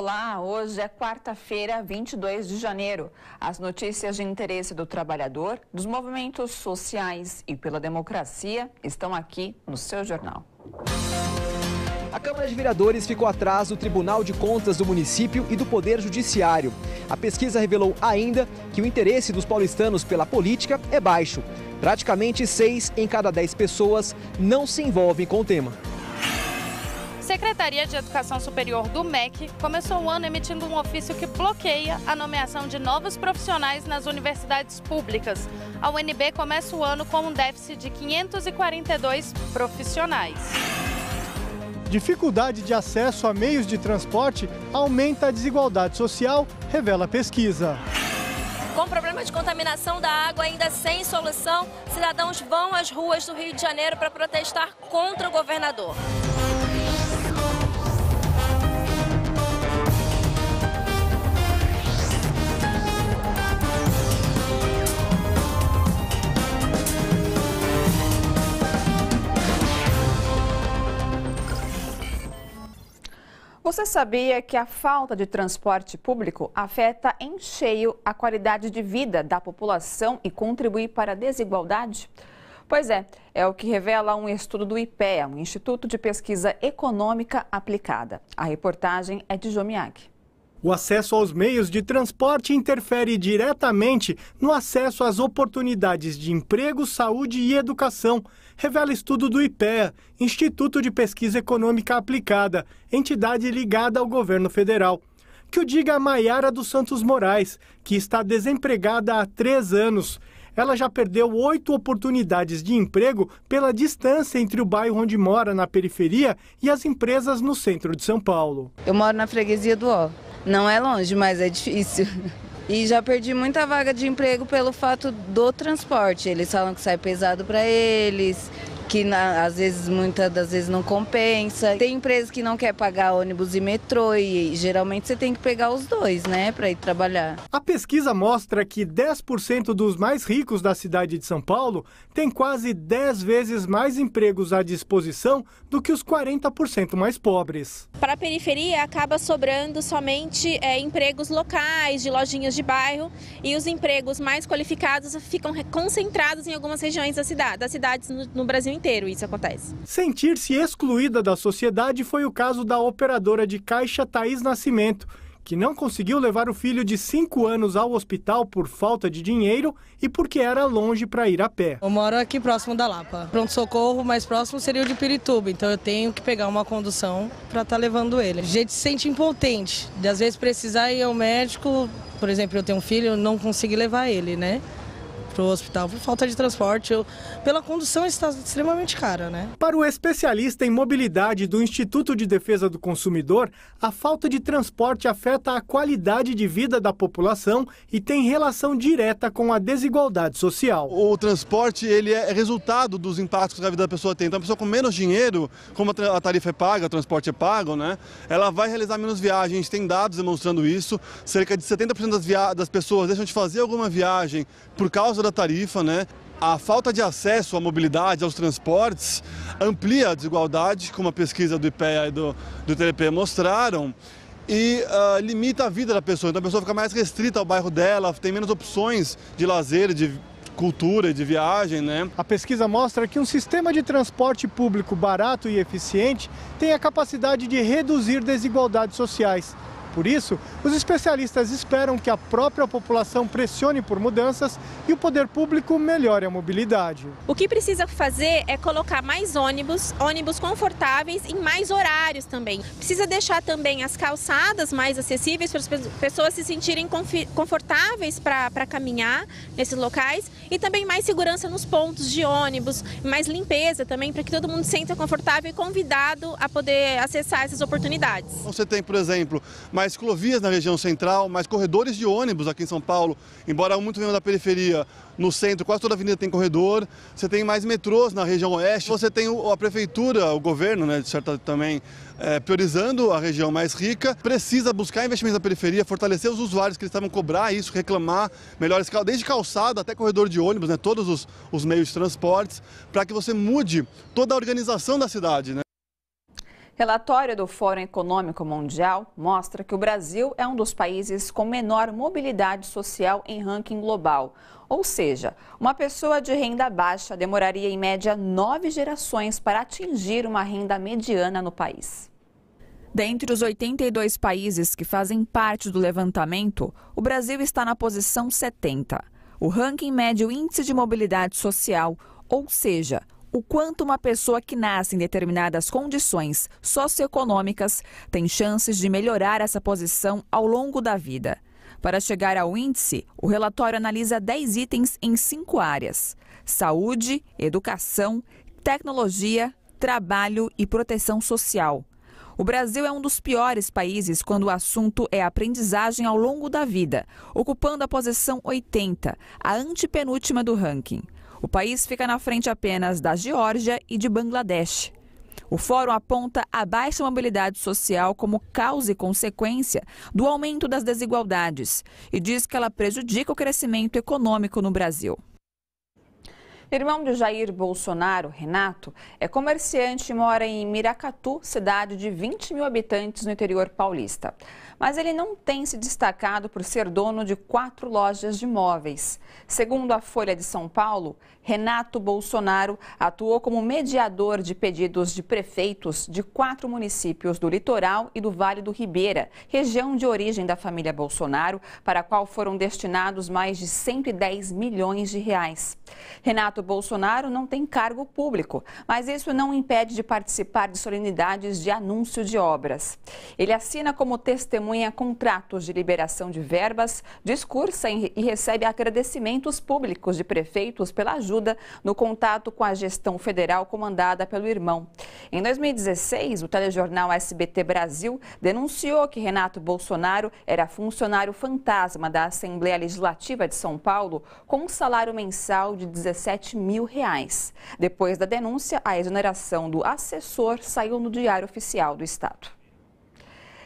Olá, hoje é quarta-feira, 22 de janeiro. As notícias de interesse do trabalhador, dos movimentos sociais e pela democracia estão aqui no seu jornal. A Câmara de Vereadores ficou atrás do Tribunal de Contas do município e do Poder Judiciário. A pesquisa revelou ainda que o interesse dos paulistanos pela política é baixo. Praticamente 6 em cada 10 pessoas não se envolvem com o tema. Secretaria de Educação Superior do MEC começou o ano emitindo um ofício que bloqueia a nomeação de novos profissionais nas universidades públicas. A UNB começa o ano com um déficit de 542 profissionais. Dificuldade de acesso a meios de transporte aumenta a desigualdade social, revela a pesquisa. Com problema de contaminação da água ainda sem solução, cidadãos vão às ruas do Rio de Janeiro para protestar contra o governador. Você sabia que a falta de transporte público afeta em cheio a qualidade de vida da população e contribui para a desigualdade? Pois é o que revela um estudo do IPEA, um Instituto de Pesquisa Econômica Aplicada. A reportagem é de Jomiag. O acesso aos meios de transporte interfere diretamente no acesso às oportunidades de emprego, saúde e educação, revela estudo do IPEA, Instituto de Pesquisa Econômica Aplicada, entidade ligada ao governo federal. Que o diga a Maiara dos Santos Moraes, que está desempregada há 3 anos. Ela já perdeu 8 oportunidades de emprego pela distância entre o bairro onde mora, na periferia, e as empresas no centro de São Paulo. Eu moro na freguesia do Ó. Não é longe, mas é difícil. E já perdi muita vaga de emprego pelo fato do transporte. Eles falam que sai pesado para eles, que às vezes, muitas das vezes não compensa. Tem empresas que não quer pagar ônibus e metrô e geralmente você tem que pegar os dois, né, para ir trabalhar. A pesquisa mostra que 10% dos mais ricos da cidade de São Paulo têm quase 10 vezes mais empregos à disposição do que os 40% mais pobres. Para a periferia acaba sobrando somente empregos locais, de lojinhas de bairro, e os empregos mais qualificados ficam concentrados em algumas regiões das cidades no Brasil inteiro, isso acontece. Sentir-se excluída da sociedade foi o caso da operadora de caixa Thaís Nascimento, que não conseguiu levar o filho de 5 anos ao hospital por falta de dinheiro e porque era longe para ir a pé. Eu moro aqui próximo da Lapa. Pronto-socorro mais próximo seria o de Pirituba, então eu tenho que pegar uma condução para estar levando ele. A gente se sente impotente, de às vezes precisar ir ao médico, por exemplo, eu tenho um filho, eu não consegui levar ele, né, para o hospital por falta de transporte. Pela condução está extremamente cara, né? Para o especialista em mobilidade do Instituto de Defesa do Consumidor, a falta de transporte afeta a qualidade de vida da população e tem relação direta com a desigualdade social. O transporte ele é resultado dos impactos que a vida da pessoa tem. Então a pessoa com menos dinheiro, como a tarifa é paga, o transporte é pago, né? Ela vai realizar menos viagens. Tem dados demonstrando isso. Cerca de 70% das pessoas deixam de fazer alguma viagem por causa da tarifa, né? A falta de acesso à mobilidade, aos transportes, amplia a desigualdade, como a pesquisa do IPEA e do TDP mostraram, e limita a vida da pessoa. Então a pessoa fica mais restrita ao bairro dela, tem menos opções de lazer, de cultura e de viagem, né? A pesquisa mostra que um sistema de transporte público barato e eficiente tem a capacidade de reduzir desigualdades sociais. Por isso, os especialistas esperam que a própria população pressione por mudanças e o poder público melhore a mobilidade. O que precisa fazer é colocar mais ônibus confortáveis em mais horários também. Precisa deixar também as calçadas mais acessíveis para as pessoas se sentirem confortáveis para caminhar nesses locais e também mais segurança nos pontos de ônibus, mais limpeza também para que todo mundo se sinta confortável e convidado a poder acessar essas oportunidades. Você tem, por exemplo, mais ciclovias na região central, mais corredores de ônibus aqui em São Paulo, embora muito venham da periferia, no centro quase toda a avenida tem corredor, você tem mais metrôs na região oeste, você tem a prefeitura, o governo, né, de certa também, priorizando a região mais rica, precisa buscar investimentos na periferia, fortalecer os usuários que eles estavam cobrar isso, reclamar melhores, desde calçada até corredor de ônibus, né, todos os meios de transportes, para que você mude toda a organização da cidade, né? Relatório do Fórum Econômico Mundial mostra que o Brasil é um dos países com menor mobilidade social em ranking global. Ou seja, uma pessoa de renda baixa demoraria em média 9 gerações para atingir uma renda mediana no país. Dentre os 82 países que fazem parte do levantamento, o Brasil está na posição 70. O ranking mede o índice de mobilidade social, ou seja, o quanto uma pessoa que nasce em determinadas condições socioeconômicas tem chances de melhorar essa posição ao longo da vida. Para chegar ao índice, o relatório analisa 10 itens em 5 áreas: saúde, educação, tecnologia, trabalho e proteção social. O Brasil é um dos piores países quando o assunto é aprendizagem ao longo da vida, ocupando a posição 80, a antepenúltima do ranking. O país fica na frente apenas da Geórgia e de Bangladesh. O fórum aponta a baixa mobilidade social como causa e consequência do aumento das desigualdades e diz que ela prejudica o crescimento econômico no Brasil. Irmão de Jair Bolsonaro, Renato, é comerciante e mora em Miracatu, cidade de 20 mil habitantes no interior paulista. Mas ele não tem se destacado por ser dono de 4 lojas de móveis. Segundo a Folha de São Paulo, Renato Bolsonaro atuou como mediador de pedidos de prefeitos de 4 municípios do litoral e do Vale do Ribeira, região de origem da família Bolsonaro, para a qual foram destinados mais de 110 milhões de reais. Renato Bolsonaro não tem cargo público, mas isso não o impede de participar de solenidades de anúncio de obras. Ele assina como testemunha contratos de liberação de verbas, discursa e recebe agradecimentos públicos de prefeitos pela ajuda no contato com a gestão federal comandada pelo irmão. Em 2016, o telejornal SBT Brasil denunciou que Renato Bolsonaro era funcionário fantasma da Assembleia Legislativa de São Paulo com um salário mensal de R$17 mil. Depois da denúncia, a exoneração do assessor saiu no Diário Oficial do Estado.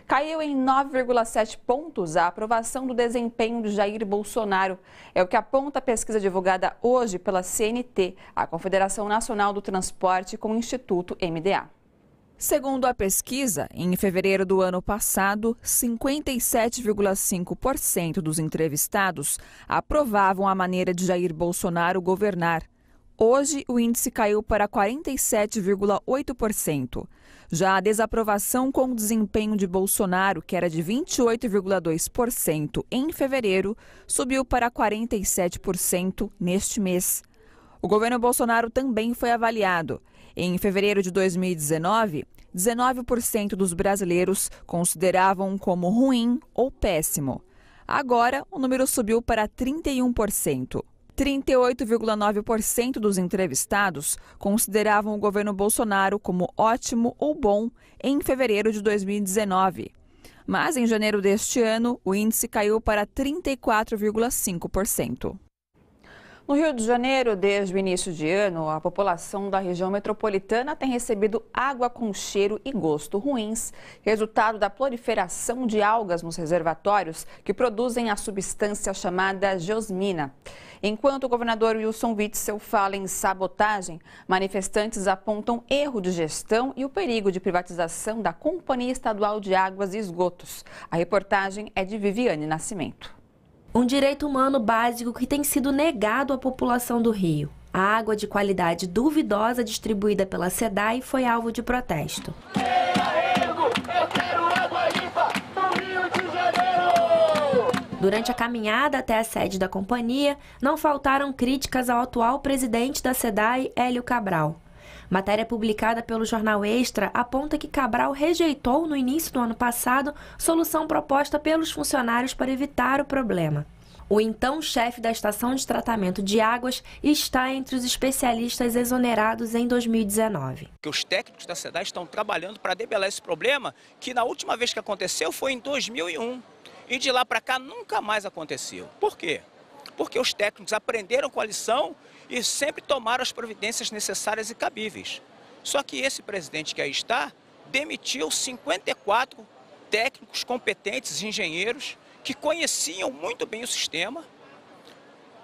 Caiu em 9,7 pontos a aprovação do desempenho de Jair Bolsonaro. É o que aponta a pesquisa divulgada hoje pela CNT, a Confederação Nacional do Transporte, com o Instituto MDA. Segundo a pesquisa, em fevereiro do ano passado, 57,5% dos entrevistados aprovavam a maneira de Jair Bolsonaro governar. Hoje, o índice caiu para 47,8%. Já a desaprovação com o desempenho de Bolsonaro, que era de 28,2% em fevereiro, subiu para 47% neste mês. O governo Bolsonaro também foi avaliado. Em fevereiro de 2019, 19% dos brasileiros consideravam como ruim ou péssimo. Agora, o número subiu para 31%. 38,9% dos entrevistados consideravam o governo Bolsonaro como ótimo ou bom em fevereiro de 2019. Mas em janeiro deste ano, o índice caiu para 34,5%. No Rio de Janeiro, desde o início de ano, a população da região metropolitana tem recebido água com cheiro e gosto ruins, resultado da proliferação de algas nos reservatórios que produzem a substância chamada geosmina. Enquanto o governador Wilson Witzel fala em sabotagem, manifestantes apontam erro de gestão e o perigo de privatização da Companhia Estadual de Águas e Esgotos. A reportagem é de Viviane Nascimento. Um direito humano básico que tem sido negado à população do Rio. A água de qualidade duvidosa distribuída pela SEDAI foi alvo de protesto. Durante a caminhada até a sede da companhia, não faltaram críticas ao atual presidente da SEDAI, Hélio Cabral. Matéria publicada pelo jornal Extra aponta que Cabral rejeitou, no início do ano passado, solução proposta pelos funcionários para evitar o problema. O então chefe da estação de tratamento de águas está entre os especialistas exonerados em 2019. Os técnicos da SEDAI estão trabalhando para debelar esse problema, que na última vez que aconteceu foi em 2001. E de lá para cá nunca mais aconteceu. Por quê? Porque os técnicos aprenderam com a lição e sempre tomaram as providências necessárias e cabíveis. Só que esse presidente que aí está demitiu 54 técnicos competentes, engenheiros, que conheciam muito bem o sistema,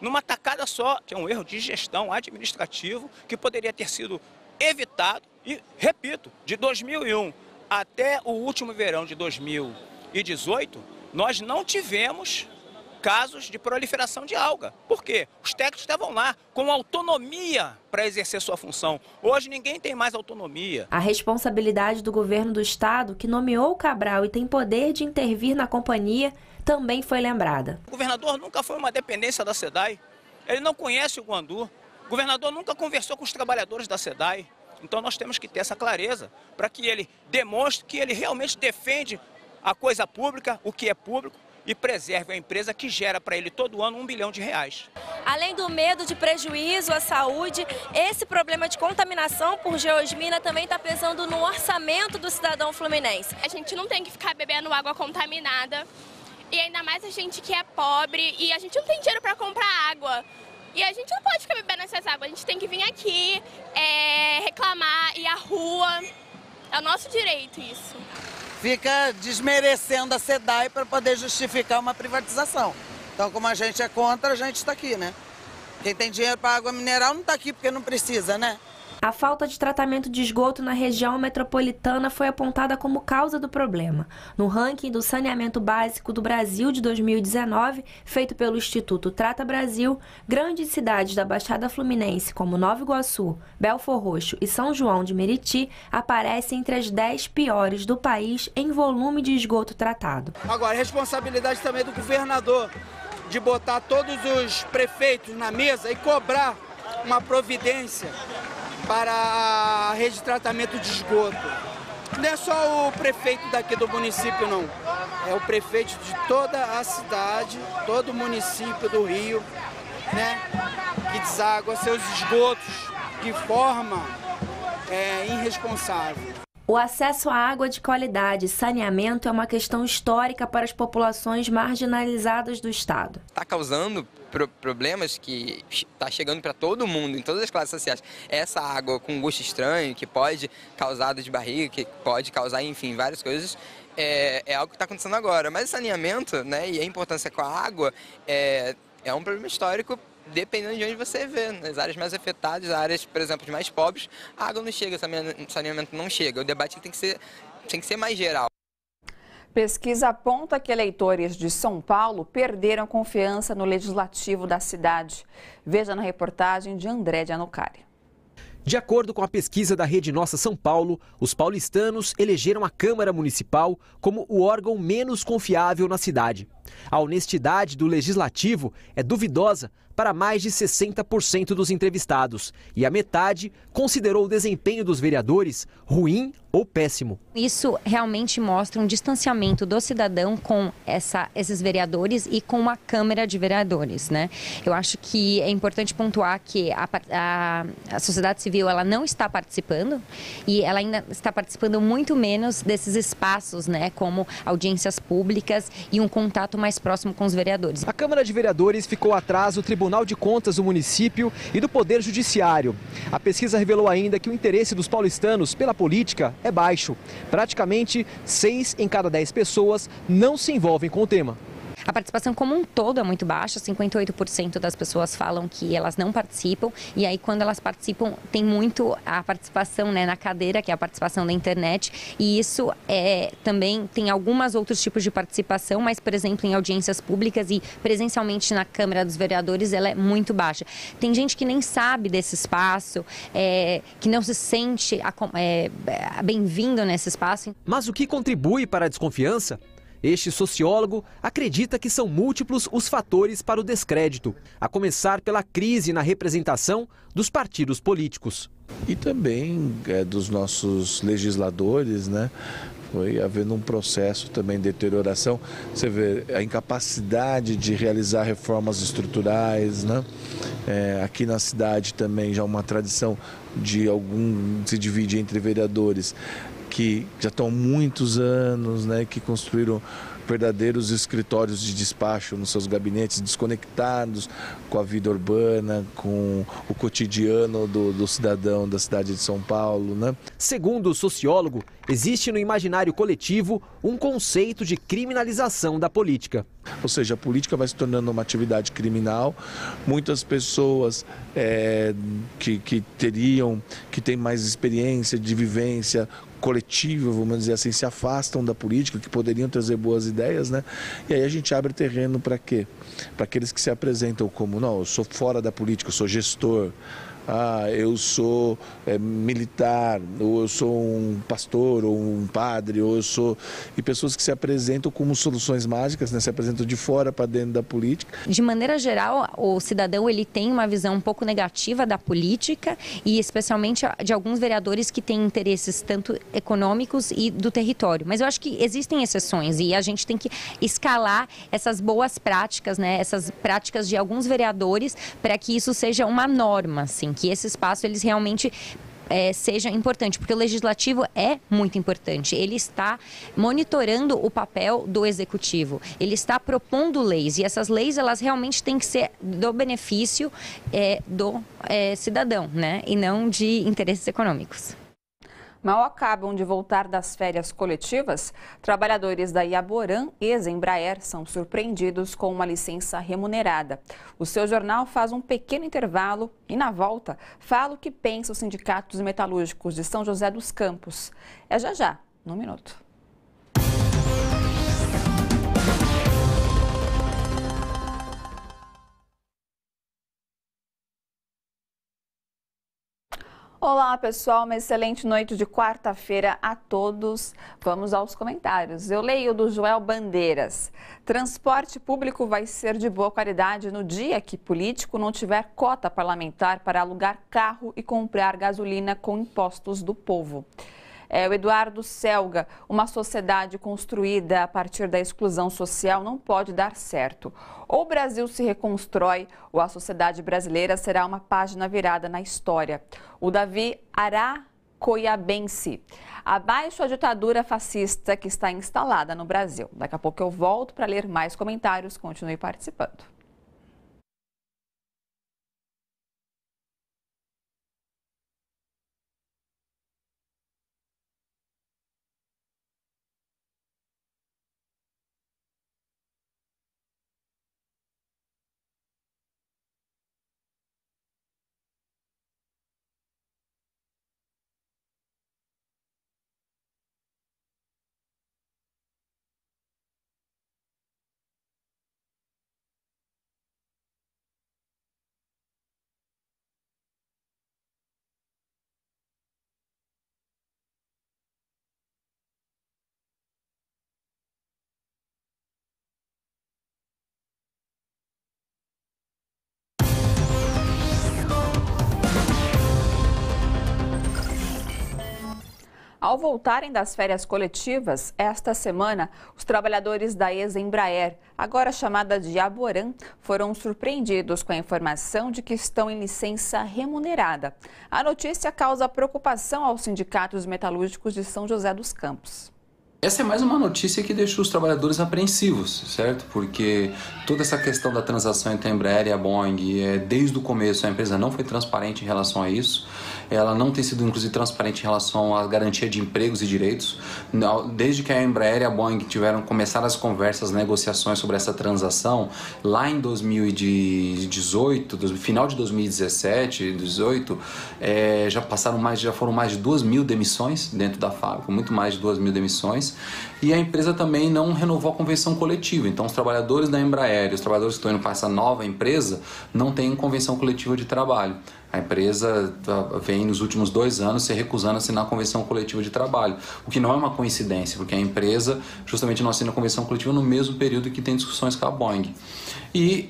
numa tacada só, que é um erro de gestão administrativo que poderia ter sido evitado. E, repito, de 2001 até o último verão de 2018, nós não tivemos casos de proliferação de alga. Por quê? Os técnicos estavam lá com autonomia para exercer sua função. Hoje ninguém tem mais autonomia. A responsabilidade do governo do estado, que nomeou o Cabral e tem poder de intervir na companhia, também foi lembrada. O governador nunca foi uma dependência da SEDAI. Ele não conhece o Guandu. O governador nunca conversou com os trabalhadores da SEDAI. Então nós temos que ter essa clareza para que ele demonstre que ele realmente defende a coisa pública, o que é público, e preserve a empresa que gera para ele todo ano R$1 bilhão. Além do medo de prejuízo à saúde, esse problema de contaminação por geosmina também está pesando no orçamento do cidadão fluminense. A gente não tem que ficar bebendo água contaminada, e ainda mais a gente que é pobre e a gente não tem dinheiro para comprar água. E a gente não pode ficar bebendo essas águas, a gente tem que vir aqui, reclamar, ir à rua. É o nosso direito isso. Fica desmerecendo a SEDAI para poder justificar uma privatização. Então, como a gente é contra, a gente está aqui, né? Quem tem dinheiro para água mineral não está aqui porque não precisa, né? A falta de tratamento de esgoto na região metropolitana foi apontada como causa do problema. No ranking do saneamento básico do Brasil de 2019, feito pelo Instituto Trata Brasil, grandes cidades da Baixada Fluminense, como Nova Iguaçu, Belfor Roxo e São João de Meriti, aparecem entre as 10 piores do país em volume de esgoto tratado. Agora, a responsabilidade também do governador de botar todos os prefeitos na mesa e cobrar uma providência para a rede de tratamento de esgoto. Não é só o prefeito daqui do município, não. É o prefeito de toda a cidade, todo o município do Rio, né, que deságua seus esgotos de forma irresponsável. O acesso à água de qualidade e saneamento é uma questão histórica para as populações marginalizadas do estado. Está causando problemas que está chegando para todo mundo, em todas as classes sociais. Essa água com gosto estranho, que pode causar dor de barriga, que pode causar, enfim, várias coisas, é algo que está acontecendo agora. Mas o saneamento, né, e a importância com a água é um problema histórico, dependendo de onde você vê. Nas áreas mais afetadas, áreas, por exemplo, de mais pobres, a água não chega, o saneamento não chega. O debate tem que ser mais geral. Pesquisa aponta que eleitores de São Paulo perderam confiança no legislativo da cidade. Veja na reportagem de André de Anucari. De acordo com a pesquisa da Rede Nossa São Paulo, os paulistanos elegeram a Câmara Municipal como o órgão menos confiável na cidade. A honestidade do legislativo é duvidosa para mais de 60% dos entrevistados e a metade considerou o desempenho dos vereadores ruim ou péssimo. Isso realmente mostra um distanciamento do cidadão com esses vereadores e com a Câmara de Vereadores, né? Eu acho que é importante pontuar que a sociedade civil ela não está participando e ela ainda está participando muito menos desses espaços, né? Como audiências públicas e um contato mais próximo com os vereadores. A Câmara de Vereadores ficou atrás do Tribunal de Contas do município e do Poder Judiciário. A pesquisa revelou ainda que o interesse dos paulistanos pela política é baixo. Praticamente 6 em cada 10 pessoas não se envolvem com o tema. A participação como um todo é muito baixa, 58% das pessoas falam que elas não participam e aí quando elas participam tem muito a participação, né, na cadeira, que é a participação da internet, e isso também tem alguns outros tipos de participação, mas por exemplo em audiências públicas e presencialmente na Câmara dos Vereadores ela é muito baixa. Tem gente que nem sabe desse espaço, que não se sente bem-vindo nesse espaço. Mas o que contribui para a desconfiança? Este sociólogo acredita que são múltiplos os fatores para o descrédito, a começar pela crise na representação dos partidos políticos. E também dos nossos legisladores, né? Foi havendo um processo também de deterioração. Você vê a incapacidade de realizar reformas estruturais, né? Aqui na cidade também já uma tradição de se divide entre vereadores que já estão há muitos anos, né, que construíram verdadeiros escritórios de despacho nos seus gabinetes, desconectados com a vida urbana, com o cotidiano do cidadão da cidade de São Paulo, né? Segundo o sociólogo, existe no imaginário coletivo um conceito de criminalização da política. Ou seja, a política vai se tornando uma atividade criminal. Muitas pessoas que têm mais experiência de vivência coletiva, vamos dizer assim, se afastam da política, que poderiam trazer boas ideias, né? E aí a gente abre terreno para quê? Para aqueles que se apresentam como, não, eu sou fora da política, eu sou gestor. Eu sou militar, ou eu sou um pastor, ou um padre, ou eu sou... E pessoas que se apresentam como soluções mágicas, né? Se apresentam de fora para dentro da política. De maneira geral, o cidadão ele tem uma visão um pouco negativa da política e especialmente de alguns vereadores que têm interesses tanto econômicos e do território. Mas eu acho que existem exceções e a gente tem que escalar essas boas práticas, né? Essas práticas de alguns vereadores para que isso seja uma norma, assim, que esse espaço eles realmente seja importante, porque o legislativo é muito importante. Ele está monitorando o papel do executivo, ele está propondo leis e essas leis elas realmente têm que ser do benefício do cidadão, né? E não de interesses econômicos. Mal acabam de voltar das férias coletivas, trabalhadores da Iaborã, ex-Embraer, são surpreendidos com uma licença remunerada. O seu jornal faz um pequeno intervalo e, na volta, fala o que pensa os sindicatos metalúrgicos de São José dos Campos. É já, num minuto. Olá, pessoal, uma excelente noite de quarta-feira a todos. Vamos aos comentários. Eu leio do Joel Bandeiras. Transporte público vai ser de boa qualidade no dia que político não tiver cota parlamentar para alugar carro e comprar gasolina com impostos do povo. O Eduardo Selga, uma sociedade construída a partir da exclusão social não pode dar certo. Ou o Brasil se reconstrói, ou a sociedade brasileira será uma página virada na história. O Davi Aracoiabense. Abaixo a ditadura fascista que está instalada no Brasil. Daqui a pouco eu volto para ler mais comentários. Continue participando. Ao voltarem das férias coletivas, esta semana, os trabalhadores da ex-Embraer, agora chamada de Iaborã, foram surpreendidos com a informação de que estão em licença remunerada. A notícia causa preocupação aos sindicatos metalúrgicos de São José dos Campos. Essa é mais uma notícia que deixou os trabalhadores apreensivos, certo? Porque toda essa questão da transação entre a Embraer e a Boeing, desde o começo a empresa não foi transparente em relação a isso. Ela não tem sido, inclusive, transparente em relação à garantia de empregos e direitos. Desde que a Embraer e a Boeing começaram as conversas, as negociações sobre essa transação, lá em 2018, final de 2017, 2018, já foram mais de 2.000 demissões dentro da fábrica, muito mais de 2.000 demissões. E a empresa também não renovou a convenção coletiva. Então, os trabalhadores da Embraer e os trabalhadores que estão indo para essa nova empresa não têm convenção coletiva de trabalho. A empresa vem nos últimos 2 anos se recusando a assinar a convenção coletiva de trabalho, o que não é uma coincidência, porque a empresa justamente não assina a convenção coletiva no mesmo período que tem discussões com a Boeing. E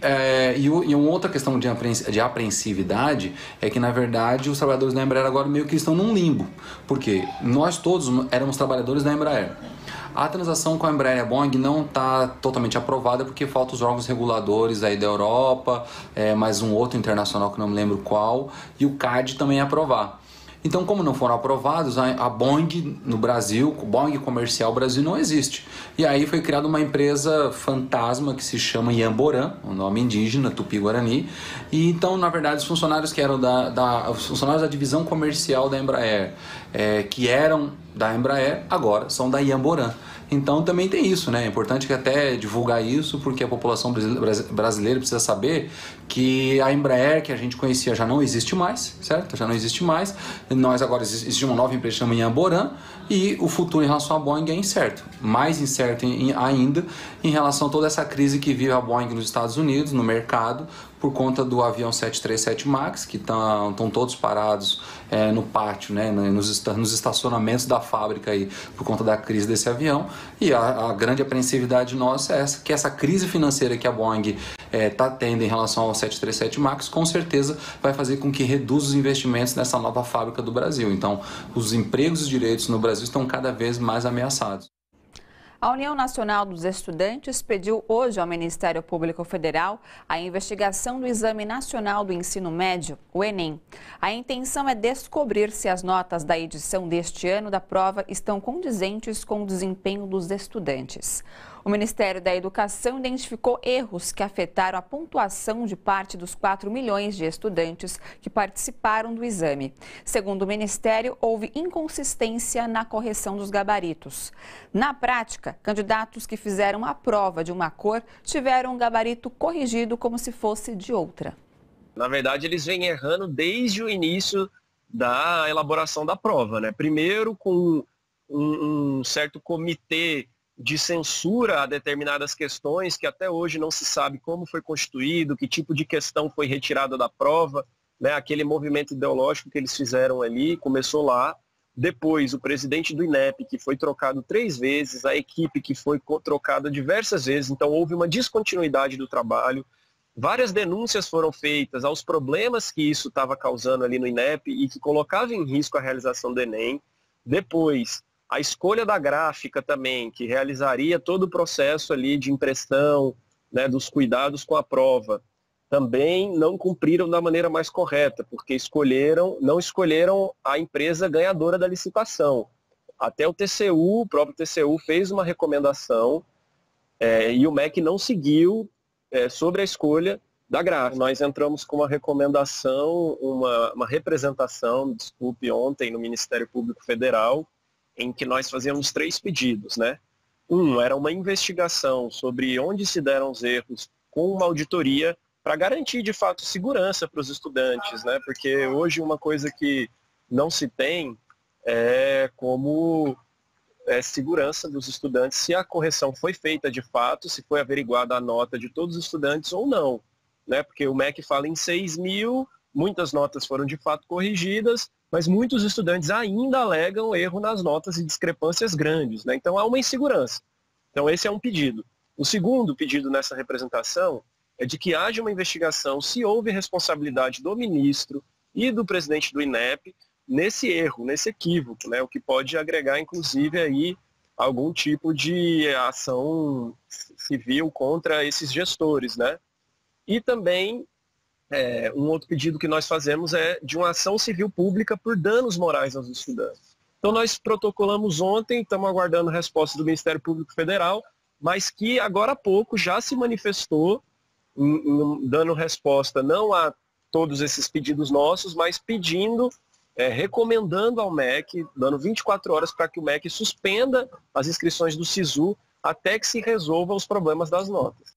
uma outra questão de apreensividade é que, na verdade, os trabalhadores da Embraer agora meio que estão num limbo, porque nós todos éramos trabalhadores da Embraer. A transação com a Embraer e a Boeing não está totalmente aprovada porque faltam os órgãos reguladores aí da Europa, mais um outro internacional que não me lembro qual, e o CAD também aprovar. Então, como não foram aprovados, a Boeing no Brasil, o Boeing Comercial Brasil não existe. E aí foi criada uma empresa fantasma que se chama Iamborã, um nome indígena, Tupi-Guarani. E então, na verdade, os funcionários que eram os funcionários da divisão comercial da Embraer, que eram da Embraer, agora são da Iamborã. Então também tem isso, né? É importante que até divulgar isso, porque a população brasileira precisa saber que a Embraer, que a gente conhecia, já não existe mais, certo? Já não existe mais. Nós agora existe uma nova empresa chamada Iamborã e o futuro em relação à Boeing é incerto. Mais incerto ainda em relação a toda essa crise que vive a Boeing nos Estados Unidos, no mercado, por conta do avião 737 MAX, que estão todos parados no pátio, né, nos estacionamentos da fábrica aí, por conta da crise desse avião. E a grande apreensividade nossa é que essa crise financeira que a Boeing está tendo em relação ao 737 MAX, com certeza vai fazer com que reduza os investimentos nessa nova fábrica do Brasil. Então, os empregos e direitos no Brasil estão cada vez mais ameaçados. A União Nacional dos Estudantes pediu hoje ao Ministério Público Federal a investigação do Exame Nacional do Ensino Médio, o Enem. A intenção é descobrir se as notas da edição deste ano da prova estão condizentes com o desempenho dos estudantes. O Ministério da Educação identificou erros que afetaram a pontuação de parte dos 4 milhões de estudantes que participaram do exame. Segundo o Ministério, houve inconsistência na correção dos gabaritos. Na prática, candidatos que fizeram a prova de uma cor tiveram um gabarito corrigido como se fosse de outra. Na verdade, eles vêm errando desde o início da elaboração da prova, né? Primeiro com um certo comitê de censura a determinadas questões que até hoje não se sabe como foi constituído, que tipo de questão foi retirada da prova, né? Aquele movimento ideológico que eles fizeram ali começou lá. Depois, o presidente do INEP, que foi trocado 3 vezes, a equipe que foi trocada diversas vezes, então houve uma descontinuidade do trabalho. Várias denúncias foram feitas aos problemas que isso estava causando ali no INEP e que colocava em risco a realização do Enem. Depois, a escolha da gráfica também, que realizaria todo o processo ali de impressão, né, dos cuidados com a prova, também não cumpriram da maneira mais correta, porque não escolheram a empresa ganhadora da licitação. Até o TCU, o próprio TCU fez uma recomendação e o MEC não seguiu sobre a escolha da gráfica. Nós entramos com uma recomendação, uma representação, ontem no Ministério Público Federal, em que nós fazíamos 3 pedidos, né? Era uma investigação sobre onde se deram os erros com uma auditoria para garantir, de fato, segurança para os estudantes, né? Porque hoje uma coisa que não se tem é como segurança dos estudantes, se a correção foi feita de fato, se foi averiguada a nota de todos os estudantes ou não, né? Porque o MEC fala em 6 mil, muitas notas foram de fato corrigidas, mas muitos estudantes ainda alegam erro nas notas e discrepâncias grandes, né? Então há uma insegurança. Então esse é um pedido. O segundo pedido nessa representação é de que haja uma investigação se houve responsabilidade do ministro e do presidente do INEP nesse erro, nesse equívoco, né? O que pode agregar, inclusive, aí algum tipo de ação civil contra esses gestores, né? E também um outro pedido que nós fazemos é de uma ação civil pública por danos morais aos estudantes. Então nós protocolamos ontem, estamos aguardando a resposta do Ministério Público Federal, mas que agora há pouco já se manifestou dando resposta não a todos esses pedidos nossos, mas pedindo, recomendando ao MEC, dando 24 horas para que o MEC suspenda as inscrições do SISU até que se resolvam os problemas das notas.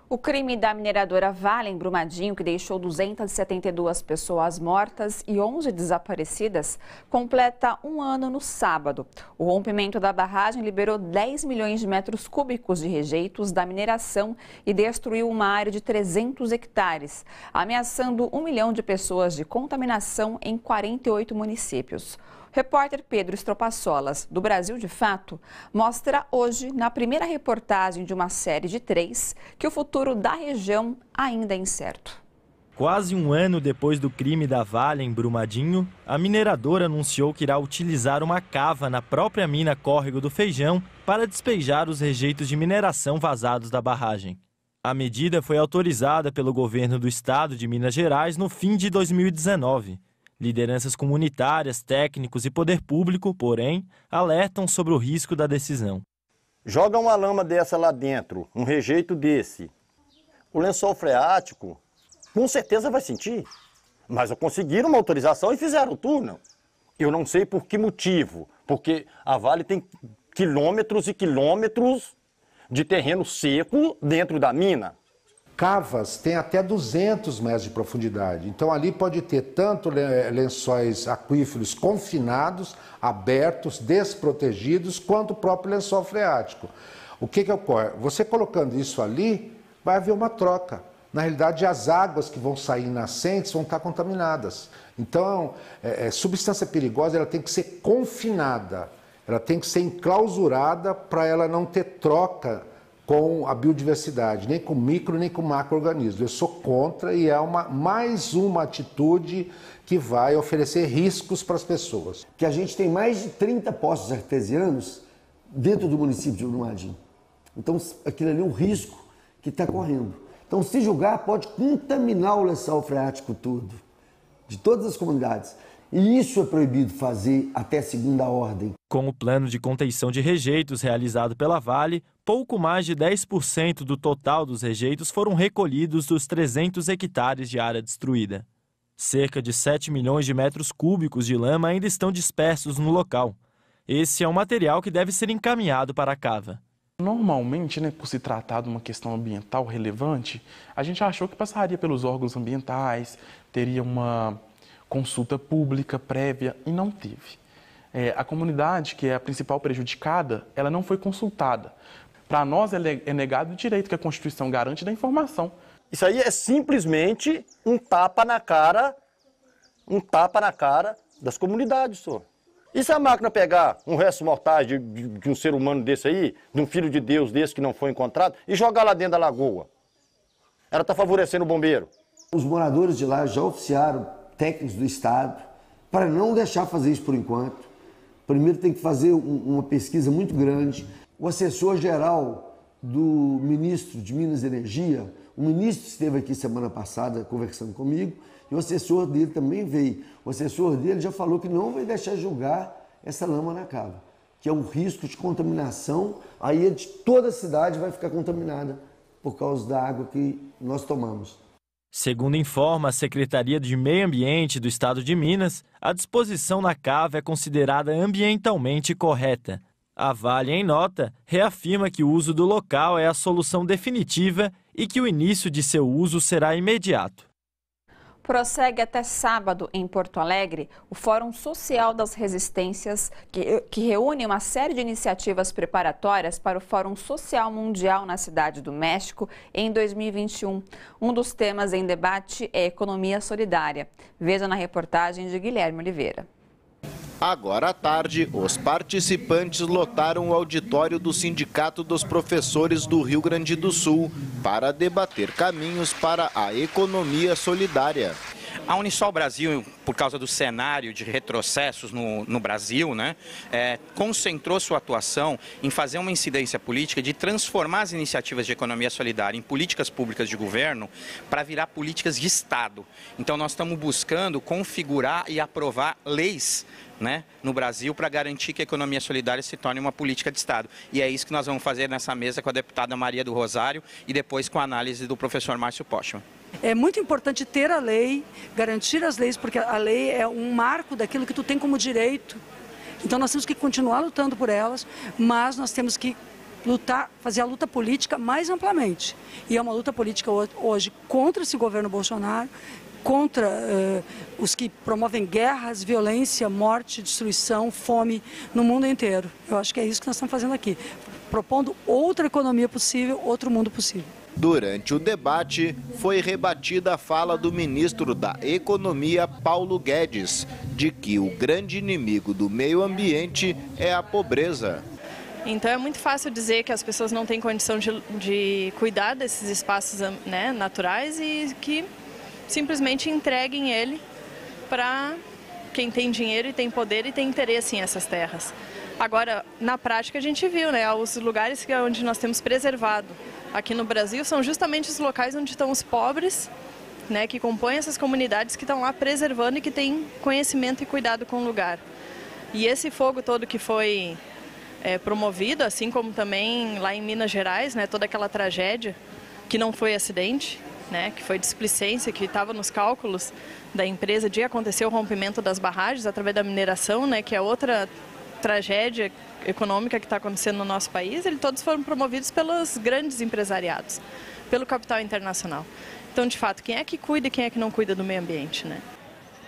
O crime da mineradora Vale em Brumadinho, que deixou 272 pessoas mortas e 11 desaparecidas, completa 1 ano no sábado. O rompimento da barragem liberou 10 milhões de metros cúbicos de rejeitos da mineração e destruiu uma área de 300 hectares, ameaçando 1 milhão de pessoas de contaminação em 48 municípios. O repórter Pedro Estropaçolas, do Brasil de Fato, mostra hoje, na primeira reportagem de uma série de 3, que o futuro da região ainda é incerto. Quase 1 ano depois do crime da Vale em Brumadinho, a mineradora anunciou que irá utilizar uma cava na própria mina Córrego do Feijão para despejar os rejeitos de mineração vazados da barragem. A medida foi autorizada pelo governo do estado de Minas Gerais no fim de 2019. Lideranças comunitárias, técnicos e poder público, porém, alertam sobre o risco da decisão. Joga uma lama dessa lá dentro, um rejeito desse. O lençol freático, com certeza vai sentir. Mas conseguiram uma autorização e fizeram o túnel. Eu não sei por que motivo, porque a Vale tem quilômetros e quilômetros de terreno seco dentro da mina. Cavas têm até 200 metros de profundidade, então ali pode ter tanto lençóis aquíferos confinados, abertos, desprotegidos, quanto o próprio lençol freático. O que ocorre? Você colocando isso ali, vai haver uma troca. Na realidade, as águas que vão sair nascentes vão estar contaminadas. Então, substância perigosa ela tem que ser confinada, ela tem que ser enclausurada para ela não ter troca com a biodiversidade, nem com micro, nem com macro-organismos. Eu sou contra e é mais uma atitude que vai oferecer riscos para as pessoas. Que a gente tem mais de 30 poços artesianos dentro do município de Brumadinho. Então, aquilo ali é um risco que está correndo. Então, se julgar, pode contaminar o lençol freático todo, de todas as comunidades. E isso é proibido fazer até segunda ordem. Com o plano de contenção de rejeitos realizado pela Vale, pouco mais de 10% do total dos rejeitos foram recolhidos dos 300 hectares de área destruída. Cerca de 7 milhões de metros cúbicos de lama ainda estão dispersos no local. Esse é um material que deve ser encaminhado para a cava. Normalmente, por se tratar de uma questão ambiental relevante, a gente achou que passaria pelos órgãos ambientais, teria uma consulta pública prévia e não teve. A comunidade, que é a principal prejudicada, ela não foi consultada. Para nós é negado o direito que a Constituição garante da informação. Isso aí é simplesmente um tapa na cara das comunidades, senhor. E se a máquina pegar um resto mortal de um ser humano desse aí, de um filho de Deus desse que não foi encontrado, e jogar lá dentro da lagoa? Ela está favorecendo o bombeiro. Os moradores de lá já oficiaram técnicos do Estado para não deixar fazer isso por enquanto. Primeiro tem que fazer uma pesquisa muito grande. O assessor-geral do ministro de Minas e Energia, o ministro esteve aqui semana passada conversando comigo, e o assessor dele também veio. O assessor dele já falou que não vai deixar jogar essa lama na cava, que é um risco de contaminação, aí de toda a cidade vai ficar contaminada por causa da água que nós tomamos. Segundo informa a Secretaria de Meio Ambiente do Estado de Minas, a disposição na cava é considerada ambientalmente correta. A Vale, em nota, reafirma que o uso do local é a solução definitiva e que o início de seu uso será imediato. Prossegue até sábado, em Porto Alegre, o Fórum Social das Resistências, que reúne uma série de iniciativas preparatórias para o Fórum Social Mundial na Cidade do México em 2021. Um dos temas em debate é economia solidária. Veja na reportagem de Guilherme Oliveira. Agora à tarde, os participantes lotaram o auditório do Sindicato dos Professores do Rio Grande do Sul para debater caminhos para a economia solidária. A Unisol Brasil, por causa do cenário de retrocessos no Brasil, concentrou sua atuação em fazer uma incidência política de transformar as iniciativas de economia solidária em políticas públicas de governo para virar políticas de Estado. Então nós estamos buscando configurar e aprovar leis no Brasil para garantir que a economia solidária se torne uma política de Estado. E é isso que nós vamos fazer nessa mesa com a deputada Maria do Rosário e depois com a análise do professor Márcio Postman. É muito importante ter a lei, garantir as leis, porque a lei é um marco daquilo que tu tem como direito. Então nós temos que continuar lutando por elas, mas nós temos que lutar, fazer a luta política mais amplamente. E é uma luta política hoje contra esse governo Bolsonaro, contra os que promovem guerras, violência, morte, destruição, fome no mundo inteiro. Eu acho que é isso que nós estamos fazendo aqui, propondo outra economia possível, outro mundo possível. Durante o debate, foi rebatida a fala do ministro da Economia, Paulo Guedes, de que o grande inimigo do meio ambiente é a pobreza. Então é muito fácil dizer que as pessoas não têm condição de cuidar desses espaços naturais e que simplesmente entreguem ele para quem tem dinheiro e tem poder e tem interesse em essas terras. Agora, na prática, a gente viu, os lugares onde nós temos preservado aqui no Brasil são justamente os locais onde estão os pobres né, que compõem essas comunidades que estão lá preservando e que têm conhecimento e cuidado com o lugar. E esse fogo todo que foi promovido, assim como também lá em Minas Gerais, né, toda aquela tragédia, que não foi acidente, né, que foi displicência, que estava nos cálculos da empresa de acontecer o rompimento das barragens através da mineração, né, que é outra tragédia econômica que está acontecendo no nosso país. Todos foram promovidos pelos grandes empresariados, pelo capital internacional. Então, de fato, quem é que cuida e quem é que não cuida do meio ambiente, né?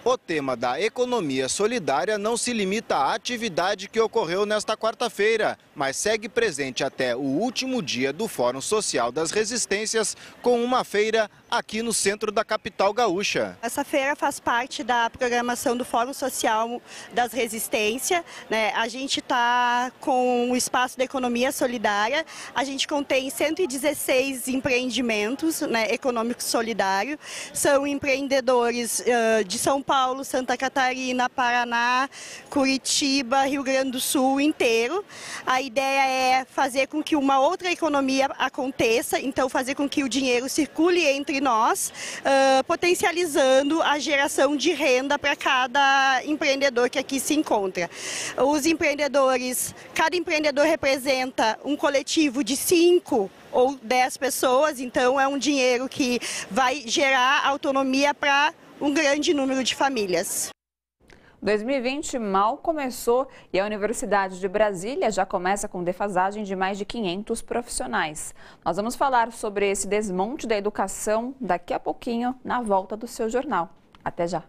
O tema da economia solidária não se limita à atividade que ocorreu nesta quarta-feira, mas segue presente até o último dia do Fórum Social das Resistências, com uma feira aqui no centro da capital gaúcha. Essa feira faz parte da programação do Fórum Social das Resistências, né? A gente está com o espaço da economia solidária, a gente contém 116 empreendimentos, né, econômicos solidários, são empreendedores de São Paulo, Santa Catarina, Paraná, Curitiba, Rio Grande do Sul inteiro. A ideia é fazer com que uma outra economia aconteça, então fazer com que o dinheiro circule entre nós, potencializando a geração de renda para cada empreendedor que aqui se encontra. Os empreendedores, cada empreendedor representa um coletivo de 5 ou 10 pessoas, então é um dinheiro que vai gerar autonomia para um grande número de famílias. 2020 mal começou e a Universidade de Brasília já começa com defasagem de mais de 500 profissionais. Nós vamos falar sobre esse desmonte da educação daqui a pouquinho na volta do seu jornal. Até já!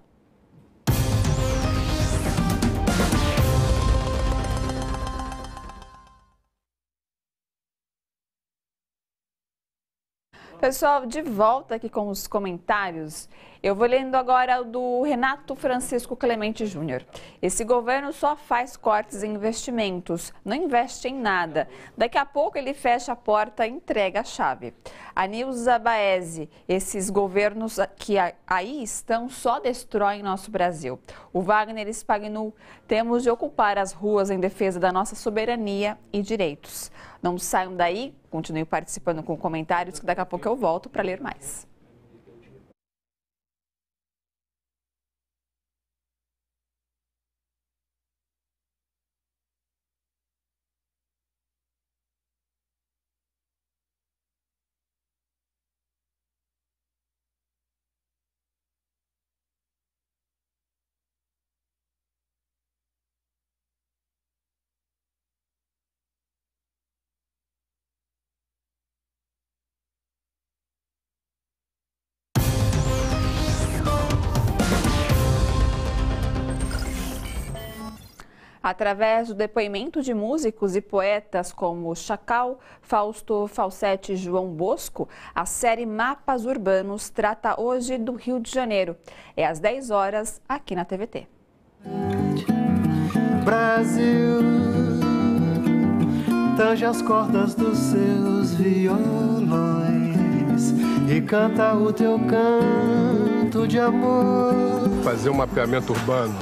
Pessoal, de volta aqui com os comentários. Eu vou lendo agora o do Renato Francisco Clemente Júnior. Esse governo só faz cortes em investimentos, não investe em nada. Daqui a pouco ele fecha a porta e entrega a chave. A Nilza Baeze, esses governos que aí estão só destroem nosso Brasil. O Wagner Spagnu, temos de ocupar as ruas em defesa da nossa soberania e direitos. Não saiam daí, continue participando com comentários que daqui a pouco eu volto para ler mais. Através do depoimento de músicos e poetas como Chacal, Fausto Falsetti e João Bosco, a série Mapas Urbanos trata hoje do Rio de Janeiro. É às 10 horas aqui na TVT. Brasil, tange as cordas dos seus violões e canta o teu canto de amor. Fazer um mapeamento urbano.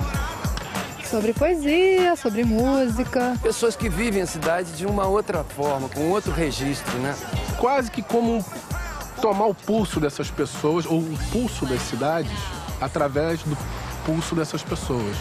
Sobre poesia, sobre música. Pessoas que vivem a cidade de uma outra forma, com outro registro, né? Quase que como tomar o pulso dessas pessoas, ou o pulso das cidades, através do pulso dessas pessoas.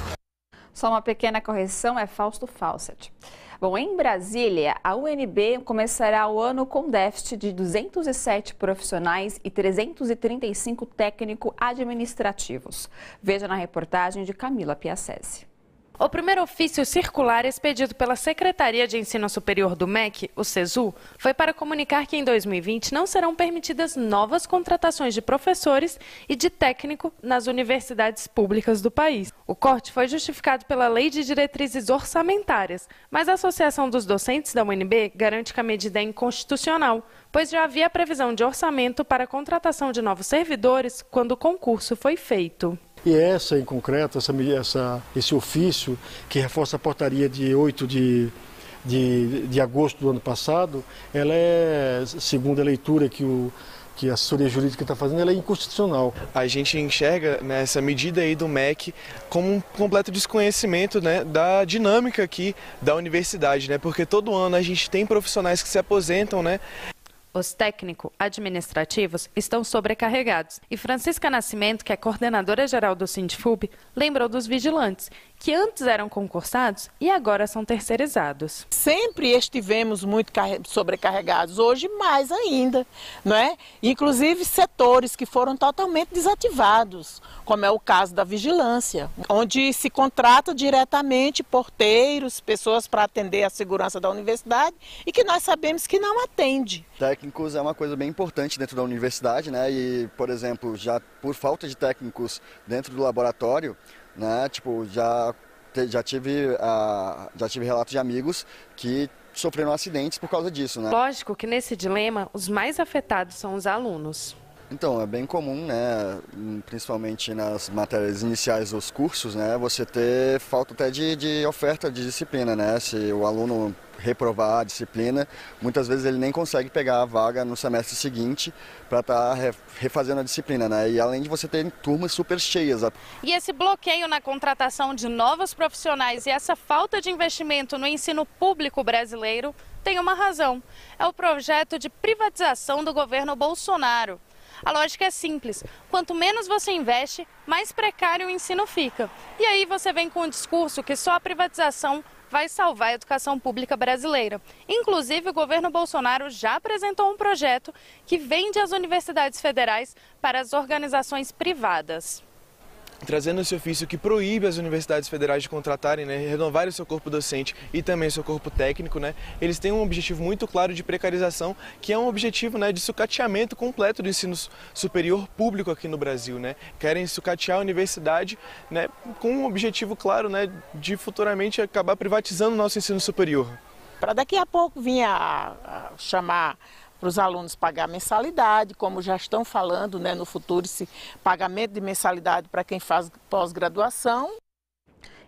Só uma pequena correção, é Fausto Falsetti. Bom, em Brasília, a UNB começará o ano com déficit de 207 profissionais e 335 técnico-administrativos. Veja na reportagem de Camila Piacese. O primeiro ofício circular expedido pela Secretaria de Ensino Superior do MEC, o SESU, foi para comunicar que em 2020 não serão permitidas novas contratações de professores e de técnico nas universidades públicas do país. O corte foi justificado pela Lei de Diretrizes Orçamentárias, mas a Associação dos Docentes da UNB garante que a medida é inconstitucional, pois já havia previsão de orçamento para a contratação de novos servidores quando o concurso foi feito. E essa, em concreto, esse ofício, que reforça a portaria de 8 de agosto do ano passado, ela é, segundo a leitura que a assessoria jurídica está fazendo, ela é inconstitucional. A gente enxerga, né, essa medida aí do MEC como um completo desconhecimento, né, da dinâmica aqui da universidade, né, porque todo ano a gente tem profissionais que se aposentam, né. Os técnico-administrativos estão sobrecarregados e Francisca Nascimento, que é coordenadora geral do Sindifub, lembrou dos vigilantes, que antes eram concursados e agora são terceirizados. Sempre estivemos muito sobrecarregados, hoje mais ainda, não é? Inclusive setores que foram totalmente desativados, como é o caso da vigilância, onde se contrata diretamente porteiros, pessoas para atender a segurança da universidade e que nós sabemos que não atende. Técnicos é uma coisa bem importante dentro da universidade, né? E, por exemplo, já por falta de técnicos dentro do laboratório, né? Tipo, já tive relatos de amigos que sofreram acidentes por causa disso, né? Lógico que nesse dilema, os mais afetados são os alunos. Então, é bem comum, né, principalmente nas matérias iniciais dos cursos, né, você ter falta até de oferta de disciplina, né? Se o aluno reprovar a disciplina, muitas vezes ele nem consegue pegar a vaga no semestre seguinte para estar refazendo a disciplina, né? E além de você ter turmas super cheias. E esse bloqueio na contratação de novos profissionais e essa falta de investimento no ensino público brasileiro tem uma razão. É o projeto de privatização do governo Bolsonaro. A lógica é simples, quanto menos você investe, mais precário o ensino fica. E aí você vem com um discurso que só a privatização vai salvar a educação pública brasileira. Inclusive, o governo Bolsonaro já apresentou um projeto que vende as universidades federais para as organizações privadas. Trazendo esse ofício que proíbe as universidades federais de contratarem, né, renovarem o seu corpo docente e também o seu corpo técnico, né, eles têm um objetivo muito claro de precarização, que é um objetivo, né, de sucateamento completo do ensino superior público aqui no Brasil, né. Querem sucatear a universidade, né, com um objetivo claro, né, de futuramente acabar privatizando o nosso ensino superior. Para daqui a pouco vir a chamar para os alunos pagar mensalidade, como já estão falando, né, no futuro, esse pagamento de mensalidade para quem faz pós-graduação.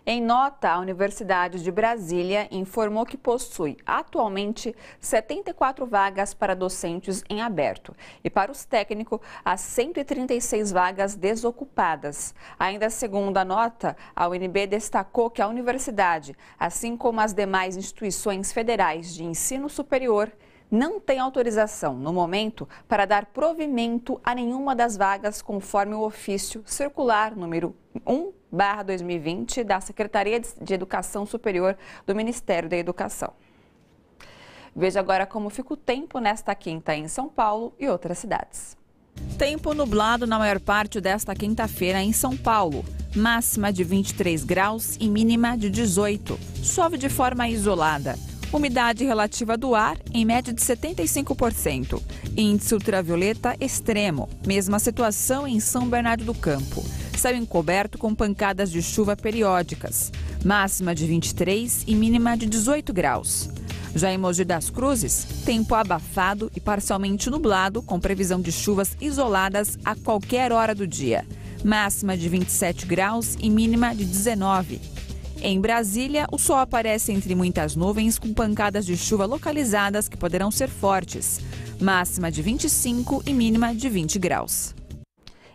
Em nota, a Universidade de Brasília informou que possui atualmente 74 vagas para docentes em aberto e para os técnicos, há 136 vagas desocupadas. Ainda segundo a nota, a UNB destacou que a universidade, assim como as demais instituições federais de ensino superior, não tem autorização, no momento, para dar provimento a nenhuma das vagas conforme o ofício circular número 1/2020 da Secretaria de Educação Superior do Ministério da Educação. Veja agora como fica o tempo nesta quinta em São Paulo e outras cidades. Tempo nublado na maior parte desta quinta-feira em São Paulo. Máxima de 23 graus e mínima de 18. Chove de forma isolada. Umidade relativa do ar em média de 75%. Índice ultravioleta extremo. Mesma situação em São Bernardo do Campo. Céu encoberto com pancadas de chuva periódicas. Máxima de 23 e mínima de 18 graus. Já em Mogi das Cruzes, tempo abafado e parcialmente nublado, com previsão de chuvas isoladas a qualquer hora do dia. Máxima de 27 graus e mínima de 19. Em Brasília, o sol aparece entre muitas nuvens com pancadas de chuva localizadas que poderão ser fortes. Máxima de 25 e mínima de 20 graus.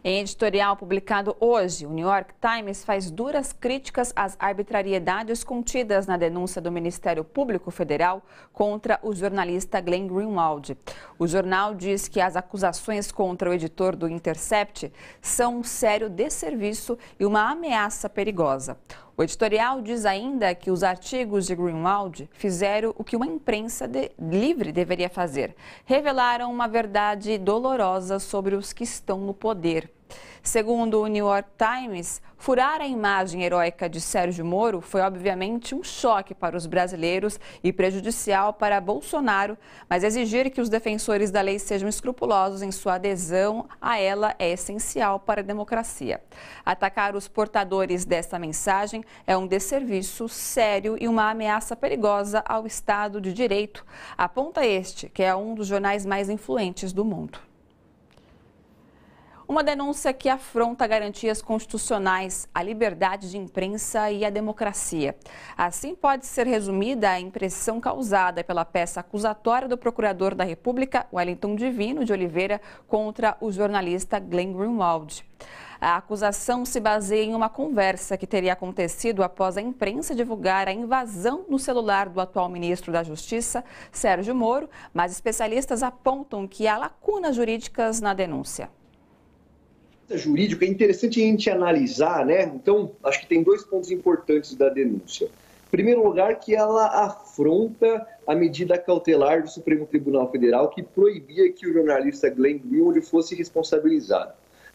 Em editorial publicado hoje, o New York Times faz duras críticas às arbitrariedades contidas na denúncia do Ministério Público Federal contra o jornalista Glenn Greenwald. O jornal diz que as acusações contra o editor do Intercept são um sério desserviço e uma ameaça perigosa. O editorial diz ainda que os artigos de Greenwald fizeram o que uma imprensa livre deveria fazer. Revelaram uma verdade dolorosa sobre os que estão no poder. Segundo o New York Times, furar a imagem heróica de Sérgio Moro foi obviamente um choque para os brasileiros e prejudicial para Bolsonaro, mas exigir que os defensores da lei sejam escrupulosos em sua adesão a ela é essencial para a democracia. Atacar os portadores desta mensagem é um desserviço sério e uma ameaça perigosa ao Estado de Direito, aponta este, que é um dos jornais mais influentes do mundo. Uma denúncia que afronta garantias constitucionais, a liberdade de imprensa e a democracia. Assim pode ser resumida a impressão causada pela peça acusatória do procurador da República, Wellington Divino de Oliveira, contra o jornalista Glenn Greenwald. A acusação se baseia em uma conversa que teria acontecido após a imprensa divulgar a invasão no celular do atual ministro da Justiça, Sérgio Moro, mas especialistas apontam que há lacunas jurídicas na denúncia. Jurídico é interessante a gente analisar, né? Então, acho que tem 2 pontos importantes da denúncia. Em primeiro lugar, que ela afronta a medida cautelar do Supremo Tribunal Federal que proibia que o jornalista Glenn Greenwald fosse responsabilizado.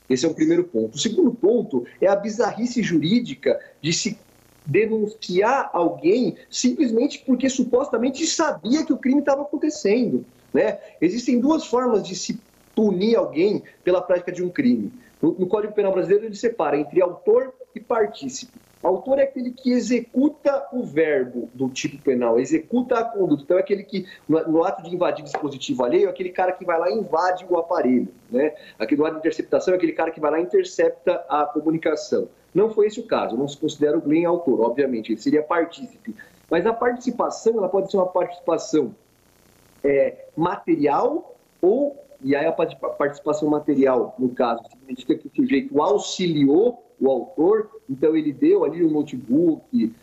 Esse é o primeiro ponto. O segundo ponto é a bizarrice jurídica de se denunciar alguém simplesmente porque supostamente sabia que o crime estava acontecendo, né? Existem 2 formas de se punir alguém pela prática de um crime. No Código Penal brasileiro ele separa entre autor e partícipe. Autor é aquele que executa o verbo do tipo penal, executa a conduta. Então é aquele que, no ato de invadir dispositivo alheio, é aquele cara que vai lá e invade o aparelho, né? Aqui no ato de interceptação é aquele cara que vai lá e intercepta a comunicação. Não foi esse o caso, não se considera o Glenn autor, obviamente, ele seria partícipe. Mas a participação, ela pode ser uma participação material ou... E aí a participação material, no caso, significa que o sujeito auxiliou o autor, então ele deu ali o notebook,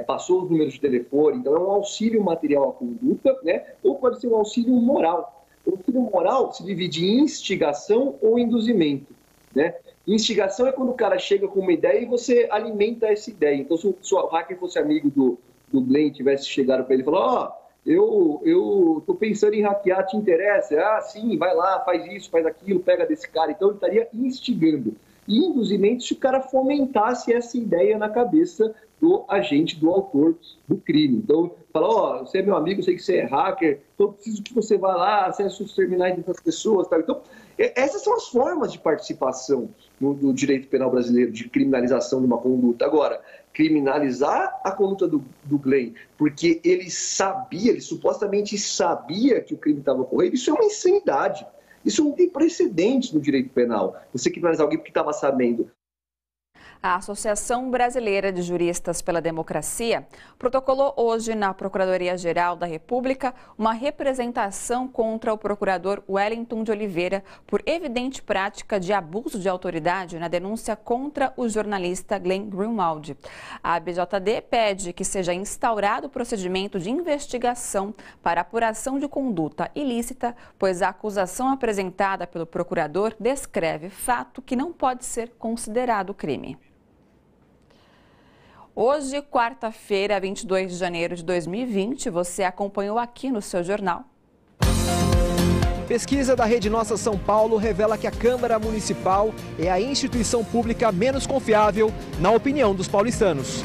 passou os números de telefone, então é um auxílio material à conduta, né? Ou pode ser um auxílio moral. O auxílio moral se divide em instigação ou induzimento, né? Instigação é quando o cara chega com uma ideia e você alimenta essa ideia. Então, se o hacker fosse amigo do Glenn, tivesse chegado para ele e falado, eu tô pensando em hackear, te interessa? Ah, sim, vai lá, faz isso, faz aquilo, pega desse cara. Então, ele estaria instigando. E induzimento se o cara fomentasse essa ideia na cabeça do agente, do autor do crime. Então, fala, você é meu amigo, eu sei que você é hacker, então eu preciso que você vá lá, acesse os terminais dessas pessoas. Tal. Então, essas são as formas de participação no direito penal brasileiro, de criminalização de uma conduta. Agora, criminalizar a conduta do Glenn, porque ele supostamente sabia que o crime estava ocorrendo, isso é uma insanidade. Isso não tem precedentes no direito penal. Você criminalizar alguém porque estava sabendo. A Associação Brasileira de Juristas pela Democracia protocolou hoje na Procuradoria-Geral da República uma representação contra o procurador Wellington de Oliveira por evidente prática de abuso de autoridade na denúncia contra o jornalista Glenn Greenwald. A ABJD pede que seja instaurado o procedimento de investigação para apuração de conduta ilícita, pois a acusação apresentada pelo procurador descreve fato que não pode ser considerado crime. Hoje, quarta-feira, 22 de janeiro de 2020, você acompanhou aqui no seu jornal. Pesquisa da Rede Nossa São Paulo revela que a Câmara Municipal é a instituição pública menos confiável, na opinião dos paulistanos.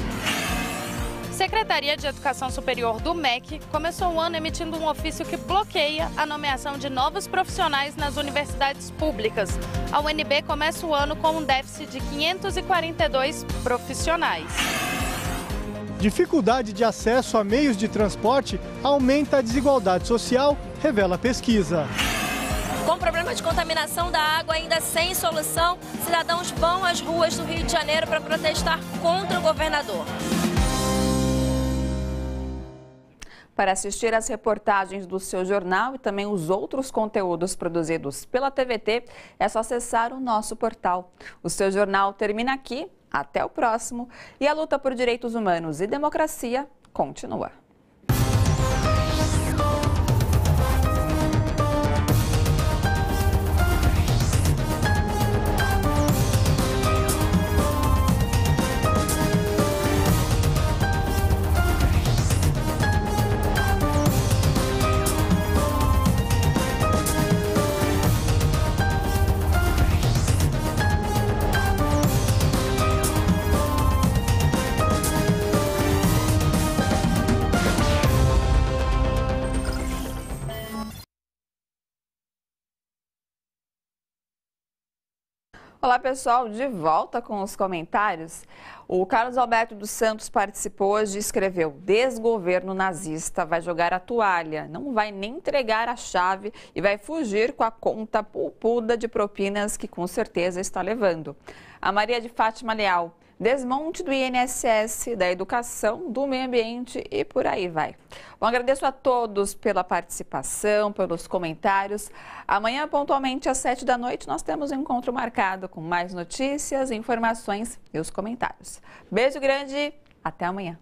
Secretaria de Educação Superior do MEC começou o ano emitindo um ofício que bloqueia a nomeação de novos profissionais nas universidades públicas. A UNB começa o ano com um déficit de 542 profissionais. Dificuldade de acesso a meios de transporte aumenta a desigualdade social, revela a pesquisa. Com problema de contaminação da água ainda sem solução, cidadãos vão às ruas do Rio de Janeiro para protestar contra o governador. Para assistir às reportagens do seu jornal e também os outros conteúdos produzidos pela TVT, é só acessar o nosso portal. O seu jornal termina aqui. Até o próximo. E a luta por direitos humanos e democracia continua. Olá pessoal, de volta com os comentários. O Carlos Alberto dos Santos participou hoje e escreveu: desgoverno nazista vai jogar a toalha, não vai nem entregar a chave e vai fugir com a conta poupuda de propinas que com certeza está levando. A Maria de Fátima Leal: desmonte do INSS, da educação, do meio ambiente e por aí vai. Bom, agradeço a todos pela participação, pelos comentários. Amanhã, pontualmente às 7 da noite, nós temos um encontro marcado com mais notícias, informações e os comentários. Beijo grande, até amanhã.